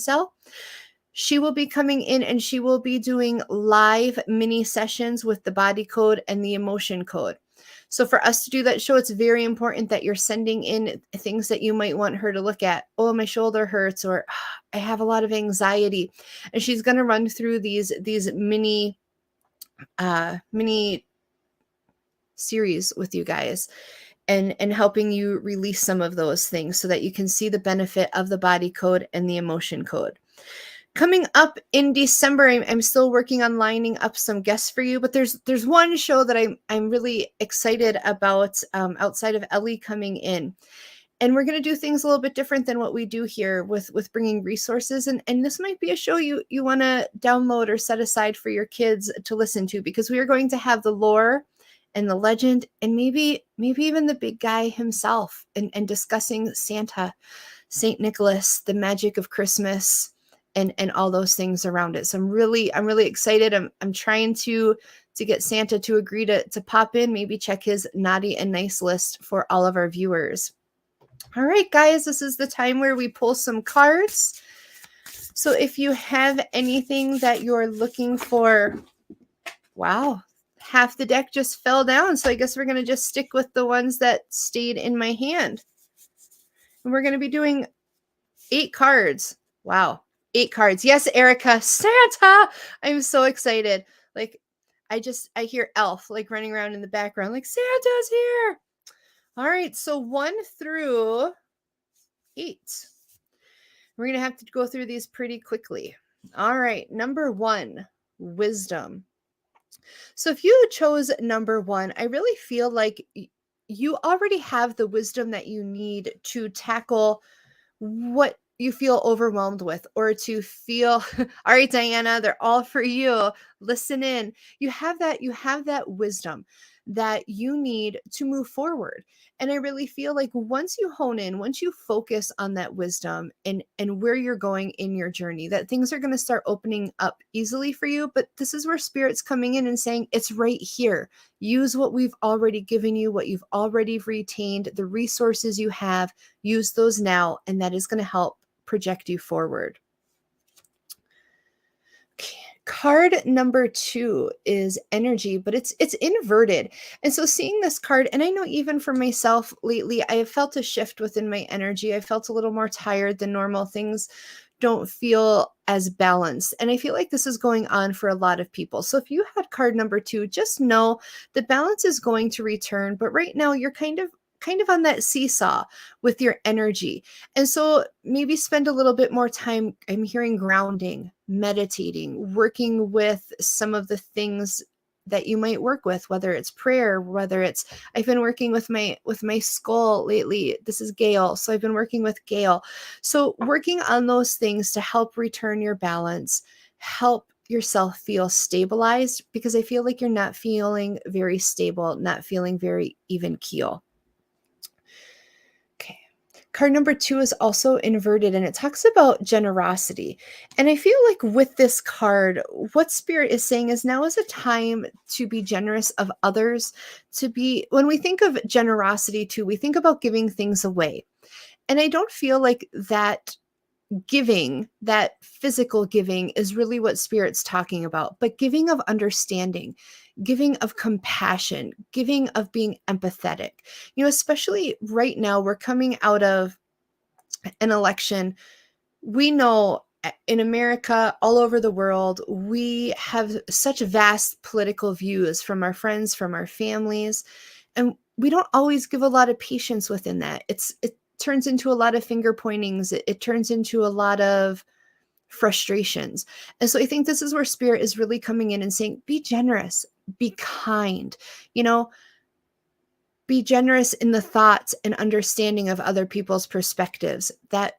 She will be coming in and she will be doing live mini sessions with the body code and the emotion code. So for us to do that show, it's very important that you're sending in things that you might want her to look at. Oh, my shoulder hurts, or I have a lot of anxiety. And she's going to run through these mini series with you guys and helping you release some of those things so that you can see the benefit of the body code and the emotion code. Coming up in December, I'm still working on lining up some guests for you, but there's one show that I'm really excited about outside of Ellie coming in. And we're going to do things a little bit different than what we do here with bringing resources. And this might be a show you want to download or set aside for your kids to listen to, because we are going to have the lore and the legend and maybe even the big guy himself and discussing Santa, St. Nicholas, the magic of Christmas, and all those things around it. So I'm really excited. I'm trying to get Santa to agree to pop in, maybe check his naughty and nice list for all of our viewers. All right, guys, this is the time where we pull some cards. So if you have anything that you're looking for, wow, half the deck just fell down. So I guess we're going to just stick with the ones that stayed in my hand. And we're going to be doing 8 cards. Wow. 8 cards. Yes, Erica, Santa. I'm so excited. Like, I hear Elf like running around in the background, like Santa's here. All right, so 1 through 8. We're going to have to go through these pretty quickly. All right, number 1, wisdom. So if you chose number 1, I really feel like you already have the wisdom that you need to tackle what you feel overwhelmed with, or to feel all right, Diana, they're all for you. Listen in. You have that wisdom that you need to move forward. And I really feel like once you hone in, once you focus on that wisdom and where you're going in your journey, that things are going to start opening up easily for you. But this is where Spirit's coming in and saying, it's right here. Use what we've already given you, what you've already retained, the resources you have. Use those now, and that is going to help project you forward. Okay. Card number 2 is energy, but it's inverted. And so seeing this card, and I know even for myself lately, I have felt a shift within my energy. I felt a little more tired than normal. Things don't feel as balanced. And I feel like this is going on for a lot of people. So if you had card number 2, just know the balance is going to return. But right now you're kind of on that seesaw with your energy. And so maybe spend a little bit more time, I'm hearing grounding, meditating, working with some of the things that you might work with, whether it's prayer, whether it's, I've been working with my skull lately. This is Gail. So I've been working with Gail. So working on those things to help return your balance, help yourself feel stabilized, because I feel like you're not feeling very stable, not feeling very even keel. Okay. Card number 2 is also inverted, and it talks about generosity. And I feel like with this card, what Spirit is saying is now is a time to be generous of others, when we think of generosity too, we think about giving things away. And I don't feel like that giving, that physical giving, is really what Spirit's talking about, but giving of understanding, giving of compassion, giving of being empathetic. Especially right now, we're coming out of an election. We know in America, all over the world, we have such vast political views from our friends, from our families, and we don't always give a lot of patience within that. It turns into a lot of finger pointings. It turns into a lot of frustrations. And so I think this is where Spirit is really coming in and saying, be generous, be kind, be generous in the thoughts and understanding of other people's perspectives, that,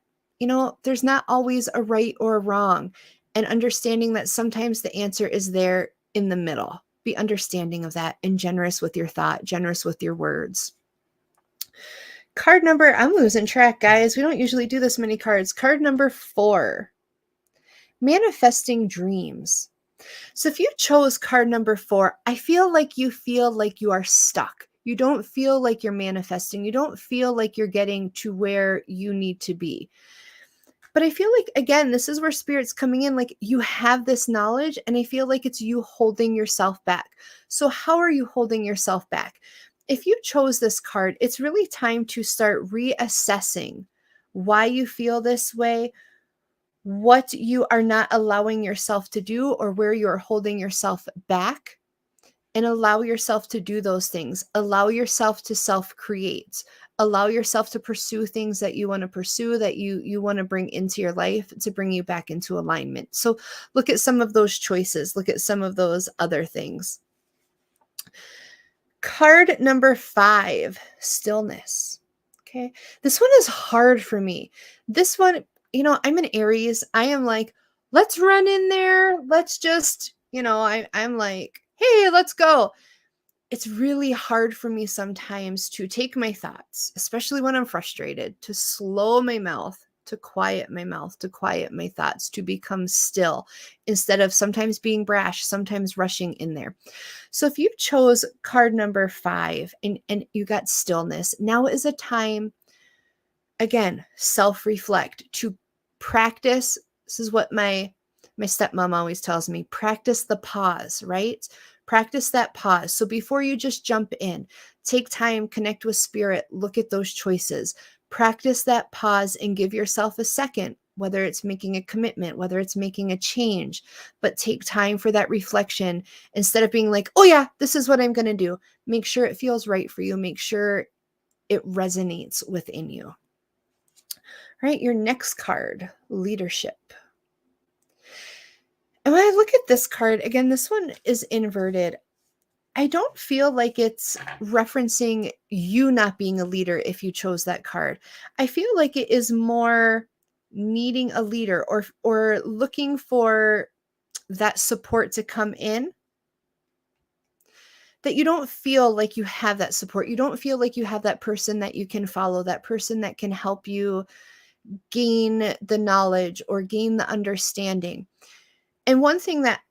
there's not always a right or a wrong, and understanding that sometimes the answer is there in the middle. Be understanding of that and generous with your thought, generous with your words. Card number, I'm losing track, guys. We don't usually do this many cards. Card number 4, manifesting dreams. So if you chose card number 4, I feel like you are stuck. You don't feel like you're manifesting. You don't feel like you're getting to where you need to be. But I feel like, again, this is where Spirit's coming in. Like, you have this knowledge, and I feel like it's you holding yourself back. So how are you holding yourself back? If you chose this card, it's really time to start reassessing why you feel this way, what you are not allowing yourself to do, or where you're holding yourself back, and allow yourself to do those things. Allow yourself to self-create. Allow yourself to pursue things that you want to pursue, that you want to bring into your life to bring you back into alignment. So look at some of those choices. Look at some of those other things. Card number 5, stillness. Okay. This one is hard for me. This one, I'm an Aries. I am like, let's run in there. Let's just, I'm like, hey, let's go. It's really hard for me sometimes to take my thoughts, especially when I'm frustrated, to slow my mouth, to quiet my mouth, to quiet my thoughts, to become still, instead of sometimes being brash, sometimes rushing in there. So if you chose card number 5 and you got stillness, now is a time, again, self-reflect, to practice. This is what my stepmom always tells me, practice the pause, right? Practice that pause. So before you just jump in, take time, connect with Spirit, look at those choices, practice that pause, and give yourself a second. whether it's making a commitment, whether it's making a change, but take time for that reflection instead of being like, oh yeah, this is what I'm going to do. Make sure it feels right for you. Make sure it resonates within you. All right, your next card, leadership. And when I look at this card, again, this one is inverted. I don't feel like it's referencing you not being a leader if you chose that card. I feel like it is more needing a leader or looking for that support to come in, that you don't feel like you have that support. You don't feel like you have that person that you can follow, that person that can help you gain the knowledge or gain the understanding. And one thing that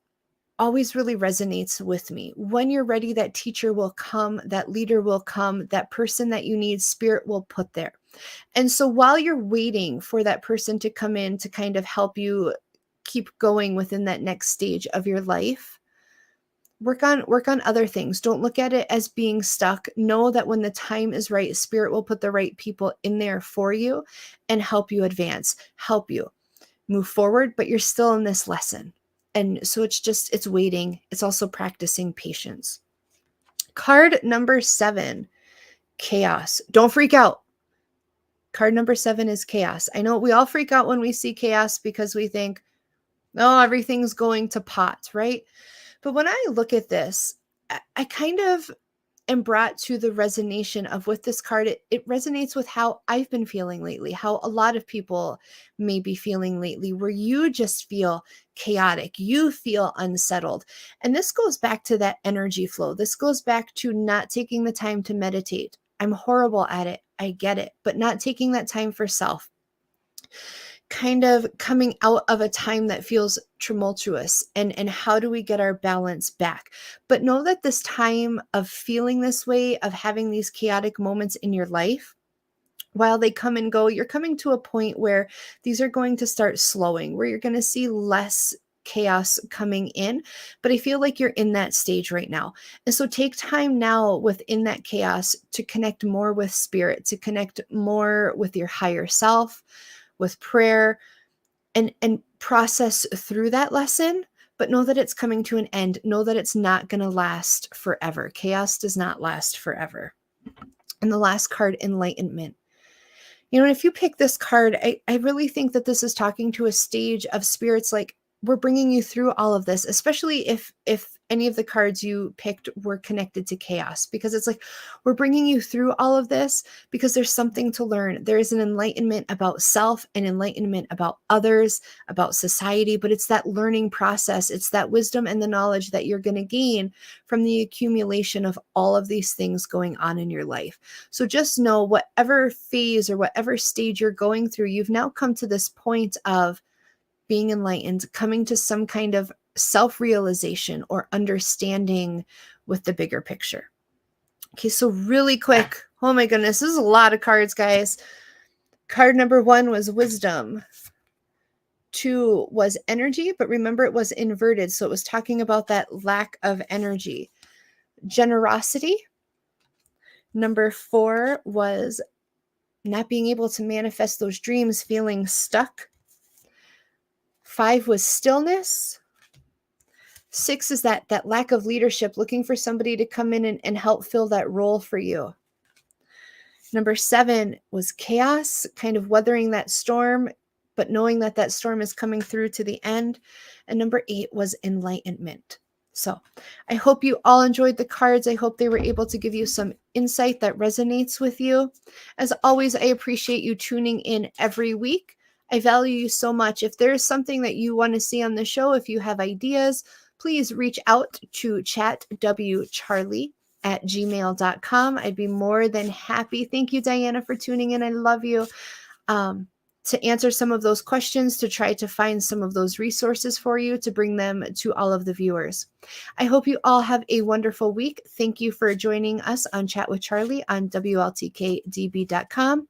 always really resonates with me, when you're ready, that teacher will come, that leader will come, that person that you need, spirit will put there. And so while you're waiting for that person to come in to kind of help you keep going within that next stage of your life, work on other things. Don't look at it as being stuck. Know that when the time is right, spirit will put the right people in there for you and help you advance, help you move forward, but you're still in this lesson. And so it's waiting. It's also practicing patience. Card number 7, chaos. Don't freak out. Card number 7 is chaos. I know we all freak out when we see chaos because we think, oh, everything's going to pot, right? But when I look at this, I kind of am brought to the resonation of with this card. It resonates with how I've been feeling lately, how a lot of people may be feeling lately, where you just feel chaotic, you feel unsettled. And this goes back to that energy flow. This goes back to not taking the time to meditate. I'm horrible at it. I get it, but not taking that time for self. Kind of coming out of a time that feels tumultuous, and how do we get our balance back? But know that this time of feeling this way, of having these chaotic moments in your life, while they come and go, you're coming to a point where these are going to start slowing, where you're going to see less chaos coming in. But I feel like you're in that stage right now. And so take time now within that chaos to connect more with spirit, to connect more with your higher self, with prayer, and process through that lesson, but know that it's coming to an end. Know that it's not going to last forever. Chaos does not last forever. And the last card, enlightenment. You know, if you pick this card, I really think that this is talking to a stage of spirits like, we're bringing you through all of this, especially if any of the cards you picked were connected to chaos, because it's like, we're bringing you through all of this because there's something to learn. There is an enlightenment about self, and enlightenment about others, about society, but it's that learning process. It's that wisdom and the knowledge that you're going to gain from the accumulation of all of these things going on in your life. So just know, whatever phase or whatever stage you're going through, you've now come to this point of being enlightened, coming to some kind of self-realization or understanding with the bigger picture. Okay, so really quick. Oh my goodness, this is a lot of cards, guys. Card number 1 was wisdom. 2 was energy, but remember it was inverted, so it was talking about that lack of energy. Generosity. Number 4 was not being able to manifest those dreams, feeling stuck. 5 was stillness. 6 is that lack of leadership, looking for somebody to come in and help fill that role for you. Number 7 was chaos, kind of weathering that storm, but knowing that that storm is coming through to the end. And number 8 was enlightenment. So I hope you all enjoyed the cards. I hope they were able to give you some insight that resonates with you. As always, I appreciate you tuning in every week. I value you so much. If there's something that you want to see on the show, if you have ideas, please reach out to chatwcharlie@gmail.com. I'd be more than happy. Thank you, Diana, for tuning in. I love you. To answer some of those questions, to try to find some of those resources for you, to bring them to all of the viewers. I hope you all have a wonderful week. Thank you for joining us on Chat with Charlie on WLTKDB.com.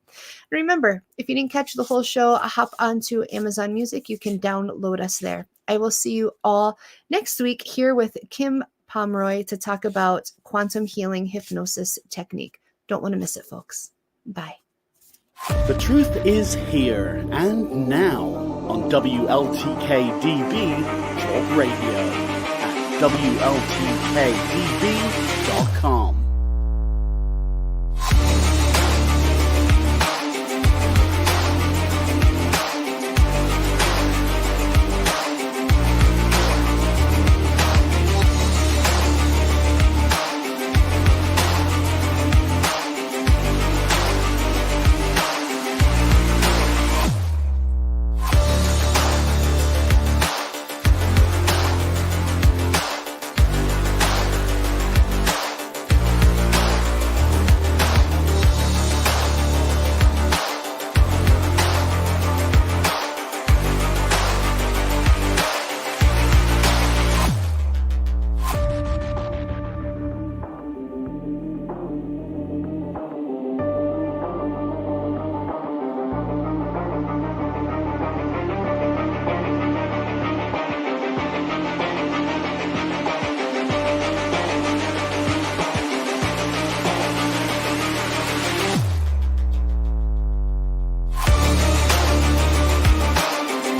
Remember, if you didn't catch the whole show, hop onto Amazon Music. You can download us there. I will see you all next week here with Kim Pomeroy to talk about quantum healing hypnosis technique. Don't want to miss it, folks. Bye. The truth is here and now. on WLTK-DB Talk Radio at WLTKDB.com.